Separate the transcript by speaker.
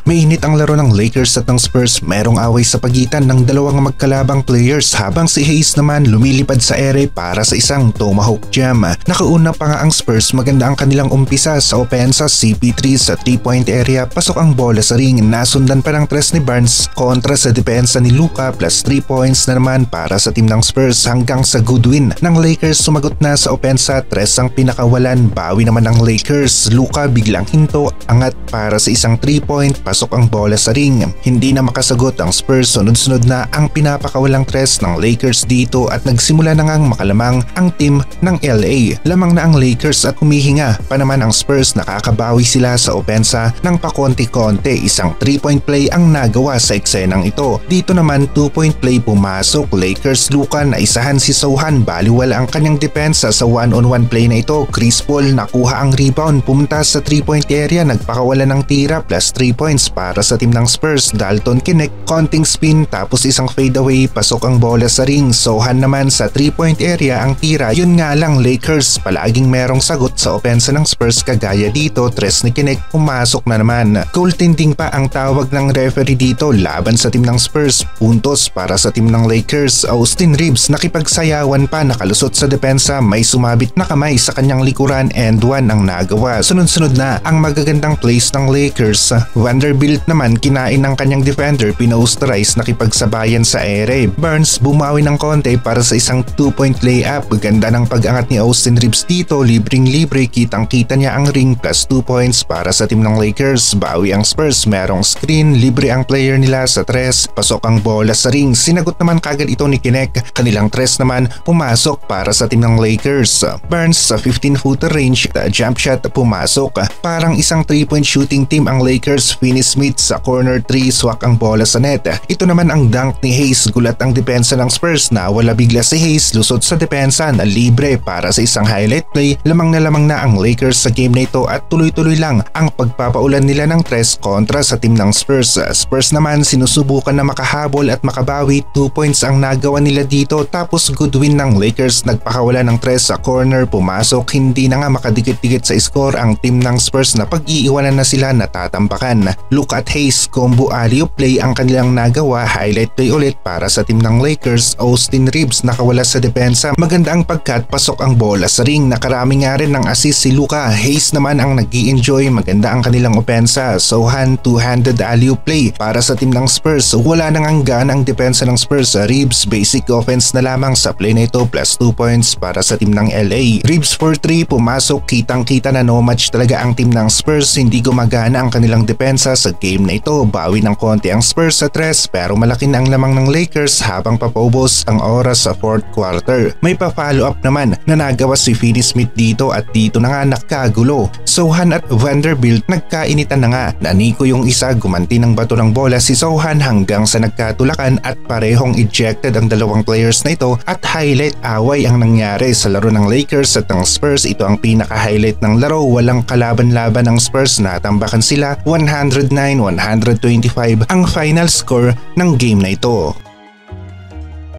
Speaker 1: Mainit ang laro ng Lakers at ng Spurs, merong away sa pagitan ng dalawang magkalabang players habang si Hayes naman lumilipad sa ere para sa isang tomahawk jam. Nakauna pa nga ang Spurs, maganda ang kanilang umpisa sa opensa. CP3 sa 3-point area, pasok ang bola sa ring, nasundan pa ng tres ni Barnes kontra sa depensa ni Luka plus 3 points na naman para sa team ng Spurs hanggang sa good win ng Lakers. Sumagot na sa opensa, tres ang pinakawalan, bawi naman ng Lakers. Luka biglang hinto, angat para sa isang 3-point, pasok ang bola sa ring. Hindi na makasagot ang Spurs, sunod-sunod na ang pinapakawalang tres ng Lakers dito at nagsimula na ngang makalamang ang team ng LA. Lamang na ang Lakers at humihinga pa naman ang Spurs, nakakabawi sila sa opensa ng pakonti-konti. Isang 3-point play ang nagawa sa eksenang ito. Dito naman 2-point play pumasok Lakers. Luka na isahan si Sohan, baliwala ang kanyang depensa sa 1-on-1 play na ito. Chris Paul nakuha ang rebound, pumunta sa 3-point area, nagpakawala ng tira plus 3 points para sa team ng Spurs. Dalton Knecht, konting spin tapos isang fadeaway, pasok ang bola sa ring. Sohan naman sa 3-point area ang tira. Yun nga lang, Lakers palaging merong sagot sa opensa ng Spurs, kagaya dito tres ni Knecht pumasok na naman. Goaltending pa ang tawag ng referee dito laban sa team ng Spurs. Puntos para sa team ng Lakers. Austin Reeves nakipagsayawan pa, nakalusot sa depensa, may sumabit na kamay sa kanyang likuran and one ang nagawa. Sunod-sunod na ang magagandang plays ng Lakers. Vanderbilt naman kinain ng kanyang defender, pinosterize, nakipagsabayan sa ere. Barnes bumawi ng konti para sa isang 2-point layup. Ganda ng pag-angat ni Austin Reeves dito, libreng-libre, kitang-kita niya ang ring plus 2 points para sa team ng Lakers. Bawi ang Spurs, merong screen, libre ang player nila sa tres, pasok ang bola sa ring. Sinagot naman kagad ito ni Knecht, kanilang tres naman pumasok para sa team ng Lakers. Barnes sa 15-footer range, jump shot pumasok. Parang isang 3-point shooting team ang Lakers. Finney Smith sa corner 3, swak ang bola sa net. Ito naman ang dunk ni Hayes, gulat ang depensa ng Spurs, nawala bigla si Hayes, lusot sa depensa na libre para sa isang highlight play. Lamang na ang Lakers sa game na ito at tuloy-tuloy lang ang pagpapaulan nila ng tres kontra sa team ng Spurs. Spurs naman sinusubukan na makahabol at makabawi, 2 points ang nagawa nila dito tapos good win ng Lakers. Nagpakawala ng tres sa corner, pumasok, hindi na nga makadikit-dikit sa score ang team ng Spurs na pag-iiwanan na sila, natatambakan. Luka at Hayes combo alley-oop play ang kanilang nagawa, highlight play ulit para sa team ng Lakers. Austin Reeves nakawala sa depensa, maganda ang pagkat, pasok ang bola sa ring. Nakarami nga rin ng assist si Luka. Hayes naman ang nag-i-enjoy, maganda ang kanilang opensa. Sohan two-handed alley-oop play para sa team ng Spurs. Wala nang hanggan ang depensa ng Spurs. Reeves basic offense na lamang sa play na ito plus 2 points para sa team ng LA. Reeves for 3 pumasok, kitang-kita na no match talaga ang team ng Spurs. Hindi gumagana ang kanilang depensa sa game na ito. Bawi ng konti ang Spurs sa tres pero malaki na ang lamang ng Lakers habang papaubos ang oras sa 4th quarter. May pa-follow up naman na nagawa si Finney Smith dito at dito na nga nagkagulo. Sohan at Vanderbilt nagkainitan na nga. Naniko yung isa, gumanti ng bato ng bola si Sohan hanggang sa nagkatulakan at parehong ejected ang dalawang players na ito at highlight away ang nangyari sa laro ng Lakers at ng Spurs. Ito ang pinaka-highlight ng laro, walang kalaban-laban ng Spurs, natambakan sila 109-125 ang final score ng game na ito.